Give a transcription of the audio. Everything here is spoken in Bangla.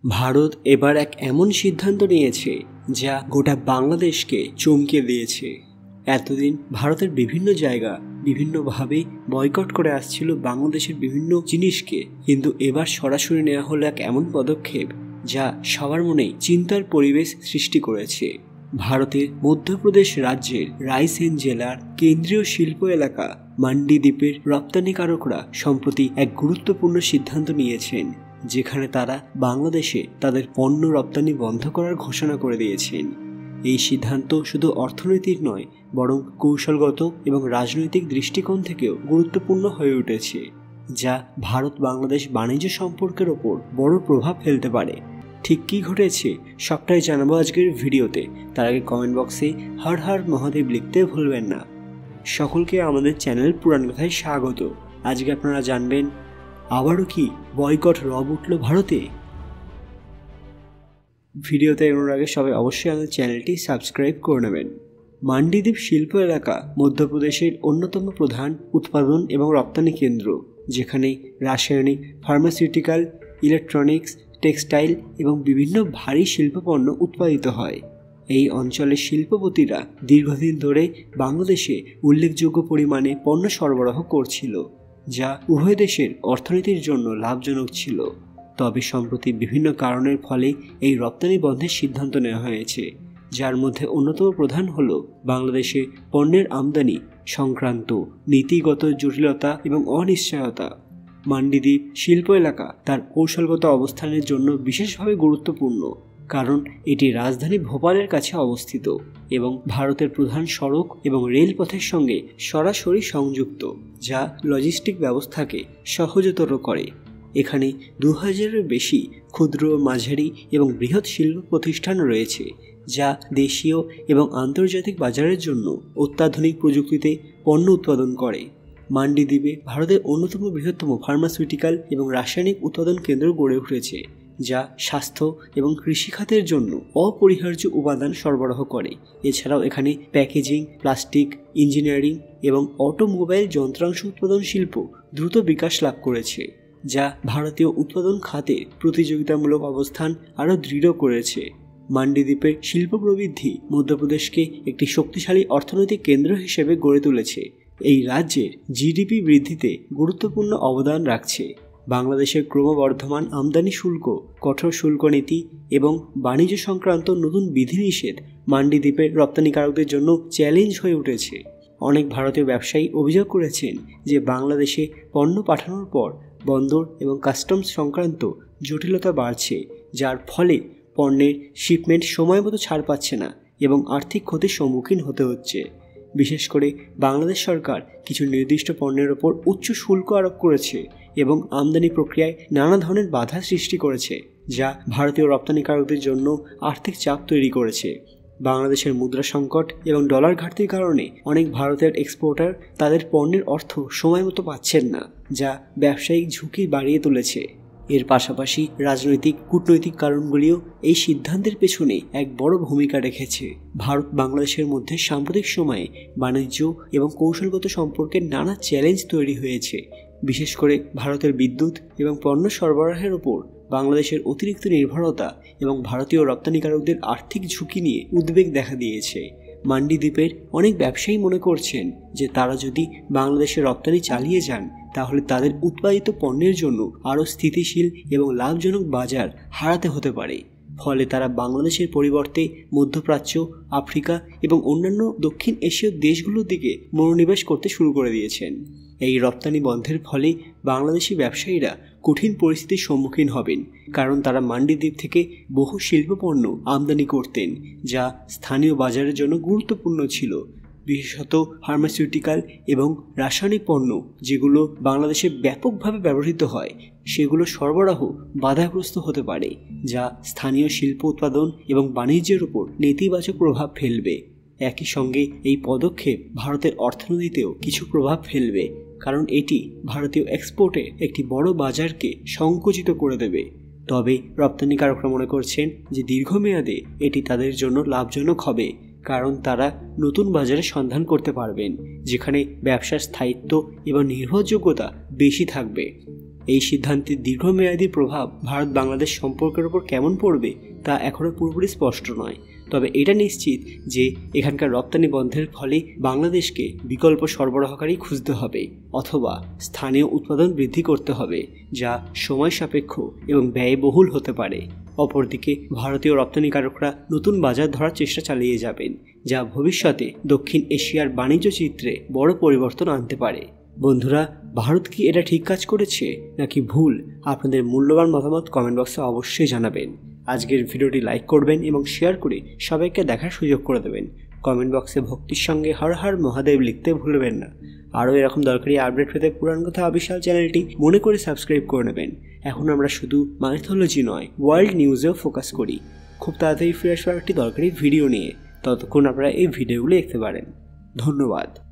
ভারত এবার এক এমন সিদ্ধান্ত নিয়েছে যা গোটা বাংলাদেশকে চমকে দিয়েছে। এতদিন ভারতের বিভিন্ন জায়গা বিভিন্নভাবে বয়কট করে আসছিল বাংলাদেশের বিভিন্ন জিনিসকে, কিন্তু এবার সরাসরি নেওয়া হলো এক এমন পদক্ষেপ যা সবার মনেই চিন্তার পরিবেশ সৃষ্টি করেছে। ভারতের মধ্যপ্রদেশ রাজ্যের রায়সেন জেলার কেন্দ্রীয় শিল্প এলাকা মান্ডি দ্বীপের রপ্তানিকারকরা সম্প্রতি এক গুরুত্বপূর্ণ সিদ্ধান্ত নিয়েছেন, যেখানে তারা বাংলাদেশে তাদের পণ্য রপ্তানি বন্ধ করার ঘোষণা করে দিয়েছেন। এই সিদ্ধান্ত শুধু অর্থনৈতিক নয়, বরং কৌশলগত এবং রাজনৈতিক দৃষ্টিকোণ থেকেও গুরুত্বপূর্ণ হয়ে উঠেছে, যা ভারত বাংলাদেশ বাণিজ্য সম্পর্কের ওপর বড় প্রভাব ফেলতে পারে। ঠিক কী ঘটেছে সবটাই জানাবো আজকের ভিডিওতে। তার আগে কমেন্ট বক্সে হর হর মহাদেব লিখতে ভুলবেন না। সকলকে আমাদের চ্যানেল পুরাণ কথায় স্বাগত। আজকে আপনারা জানবেন আবারও কি বয়কট রব উঠল ভারতে। ভিডিওতে এগোনোর আগে সবাই অবশ্যই আমাদের চ্যানেলটি সাবস্ক্রাইব করে নেবেন। মান্ডি দ্বীপ শিল্প এলাকা মধ্যপ্রদেশের অন্যতম প্রধান উৎপাদন এবং রপ্তানি কেন্দ্র, যেখানে রাসায়নিক, ফার্মাসিউটিক্যাল, ইলেকট্রনিক্স, টেক্সটাইল এবং বিভিন্ন ভারী শিল্পপণ্য উৎপাদিত হয়। এই অঞ্চলের শিল্পপতিরা দীর্ঘদিন ধরে বাংলাদেশে উল্লেখযোগ্য পরিমাণে পণ্য সরবরাহ করছিল, যা উভয় দেশের অর্থনীতির জন্য লাভজনক ছিল। তবে সম্প্রতি বিভিন্ন কারণের ফলে এই রপ্তানি বন্ধের সিদ্ধান্ত নেওয়া হয়েছে, যার মধ্যে অন্যতম প্রধান হল বাংলাদেশে পণ্যের আমদানি সংক্রান্ত নীতিগত জটিলতা এবং অনিশ্চয়তা। মান্ডি দ্বীপ শিল্প এলাকা তার কৌশলগত অবস্থানের জন্য বিশেষভাবে গুরুত্বপূর্ণ, কারণ এটি রাজধানী ভোপালের কাছে অবস্থিত এবং ভারতের প্রধান সড়ক এবং রেলপথের সঙ্গে সরাসরি সংযুক্ত, যা লজিস্টিক ব্যবস্থাকে সহজতর করে। এখানে 2000-এর বেশি ক্ষুদ্র, মাঝারি এবং বৃহৎ শিল্প প্রতিষ্ঠান রয়েছে, যা দেশীয় এবং আন্তর্জাতিক বাজারের জন্য অত্যাধুনিক প্রযুক্তিতে পণ্য উৎপাদন করে। মান্ডি দ্বীপে ভারতের অন্যতম বৃহত্তম ফার্মাসিউটিক্যাল এবং রাসায়নিক উৎপাদন কেন্দ্র গড়ে উঠেছে, যা স্বাস্থ্য এবং কৃষিখাতের জন্য অপরিহার্য উপাদান সরবরাহ করে। এছাড়াও এখানে প্যাকেজিং, প্লাস্টিক, ইঞ্জিনিয়ারিং এবং অটোমোবাইল যন্ত্রাংশ উৎপাদন শিল্প দ্রুত বিকাশ লাভ করেছে, যা ভারতীয় উৎপাদন খাতে প্রতিযোগিতামূলক অবস্থান আরও দৃঢ় করেছে। মান্ডি দ্বীপের শিল্প প্রবৃদ্ধি মধ্যপ্রদেশকে একটি শক্তিশালী অর্থনৈতিক কেন্দ্র হিসেবে গড়ে তুলেছে। এই রাজ্যের জিডিপি বৃদ্ধিতে গুরুত্বপূর্ণ অবদান রাখছে। বাংলাদেশের ক্রমবর্ধমান আমদানি শুল্ক, কঠোর শুল্ক নীতি এবং বাণিজ্য সংক্রান্ত নতুন বিধিনিষেধ মান্ডি দ্বীপের রপ্তানিকারকদের জন্য চ্যালেঞ্জ হয়ে উঠেছে। অনেক ভারতীয় ব্যবসায়ী অভিযোগ করেছেন যে বাংলাদেশে পণ্য পাঠানোর পর বন্দর এবং কাস্টমস সংক্রান্ত জটিলতা বাড়ছে, যার ফলে পণ্যের শিপমেন্ট সময়মতো ছাড় পাচ্ছে না এবং আর্থিক ক্ষতির সম্মুখীন হতে হচ্ছে। বিশেষ করে বাংলাদেশ সরকার কিছু নির্দিষ্ট পণ্যের ওপর উচ্চ শুল্ক আরোপ করেছে এবং আমদানি প্রক্রিয়ায় নানা ধরনের বাধা সৃষ্টি করেছে, যা ভারতীয় রপ্তানিকারকদের জন্য আর্থিক চাপ তৈরি করেছে। বাংলাদেশের মুদ্রা সংকট এবং ডলার ঘাটতির কারণে অনেক ভারতের এক্সপোর্টার তাদের পণ্যের অর্থ সময়মতো পাচ্ছেন না, যা ব্যবসায়িক ঝুঁকি বাড়িয়ে তুলেছে। এর পাশাপাশি রাজনৈতিক, কূটনৈতিক কারণগুলিও এই সিদ্ধান্তের পেছনে এক বড় ভূমিকা রেখেছে। ভারত বাংলাদেশের মধ্যে সাম্প্রতিক সময়ে বাণিজ্য এবং কৌশলগত সম্পর্কের নানা চ্যালেঞ্জ তৈরি হয়েছে। বিশেষ করে ভারতের বিদ্যুৎ এবং পণ্য সরবরাহের ওপর বাংলাদেশের অতিরিক্ত নির্ভরতা এবং ভারতীয় রপ্তানিকারকদের আর্থিক ঝুঁকি নিয়ে উদ্বেগ দেখা দিয়েছে। মান্ডি দ্বীপের অনেক ব্যবসায়ী মনে করছেন যে তারা যদি বাংলাদেশে রপ্তানি চালিয়ে যান, তাহলে তাদের উৎপাদিত পণ্যের জন্য আরও স্থিতিশীল এবং লাভজনক বাজার হারাতে হতে পারে। ফলে তারা বাংলাদেশের পরিবর্তে মধ্যপ্রাচ্য, আফ্রিকা এবং অন্যান্য দক্ষিণ এশীয় দেশগুলোর দিকে মনোনিবেশ করতে শুরু করে দিয়েছেন। এই রপ্তানি বন্ধের ফলে বাংলাদেশি ব্যবসায়ীরা কঠিন পরিস্থিতির সম্মুখীন হবেন, কারণ তারা মান্ডি দ্বীপ থেকে বহু শিল্পপণ্য আমদানি করতেন, যা স্থানীয় বাজারের জন্য গুরুত্বপূর্ণ ছিল। বিশেষত ফার্মাসিউটিক্যাল এবং রাসায়নিক পণ্য, যেগুলো বাংলাদেশে ব্যাপকভাবে ব্যবহৃত হয়, সেগুলো সরবরাহ বাধাগ্রস্ত হতে পারে, যা স্থানীয় শিল্প উৎপাদন এবং বাণিজ্যের উপর নেতিবাচক প্রভাব ফেলবে। একই সঙ্গে এই পদক্ষেপ ভারতের অর্থনীতিতেও কিছু প্রভাব ফেলবে, কারণ এটি ভারতীয় এক্সপোর্টে একটি বড় বাজারকে সংকুচিত করে দেবে। তবে রপ্তানিকারকরা মনে করছেন যে দীর্ঘমেয়াদে এটি তাদের জন্য লাভজনক হবে, কারণ তারা নতুন বাজারে সন্ধান করতে পারবেন, যেখানে ব্যবসার স্থায়িত্ব এবং নির্ভরযোগ্যতা বেশি থাকবে। এই সিদ্ধান্তের দীর্ঘমেয়াদী প্রভাব ভারত বাংলাদেশ সম্পর্কের উপর কেমন পড়বে তা এখনও পুরোপুরি স্পষ্ট নয়। তবে এটা নিশ্চিত যে এখানকার রপ্তানি বন্ধের ফলে বাংলাদেশকে বিকল্প সরবরাহকারী খুঁজতে হবে অথবা স্থানীয় উৎপাদন বৃদ্ধি করতে হবে, যা সময় সাপেক্ষ এবং ব্যয়বহুল হতে পারে। অপরদিকে ভারতীয় রপ্তানিকারকরা নতুন বাজার ধরার চেষ্টা চালিয়ে যাবেন, যা ভবিষ্যতে দক্ষিণ এশিয়ার বাণিজ্য চিত্রে বড় পরিবর্তন আনতে পারে। বন্ধুরা, ভারত কি এটা ঠিক কাজ করেছে নাকি ভুল? আপনাদের মূল্যবান মতামত কমেন্ট বক্সে অবশ্যই জানাবেন। আজকের ভিডিওটি লাইক করবেন এবং শেয়ার করে সবাইকে দেখার সুযোগ করে দেবেন। কমেন্ট বক্সে ভক্তির সঙ্গে হর হর মহাদেব লিখতে ভুলবেন না। আরও এরকম দরকারি আপডেট পেতে পুরাণ কথা অফিসিয়াল চ্যানেলটি মনে করে সাবস্ক্রাইব করে নেবেন। এখন আমরা শুধু মাইথোলজি নয়, ওয়ার্ল্ড নিউজেও ফোকাস করি। খুব তাড়াতাড়ি ফিরে আসবো একটি দরকারি ভিডিও নিয়ে। ততক্ষণ আপনারা এই ভিডিওগুলো দেখতে পারেন। ধন্যবাদ।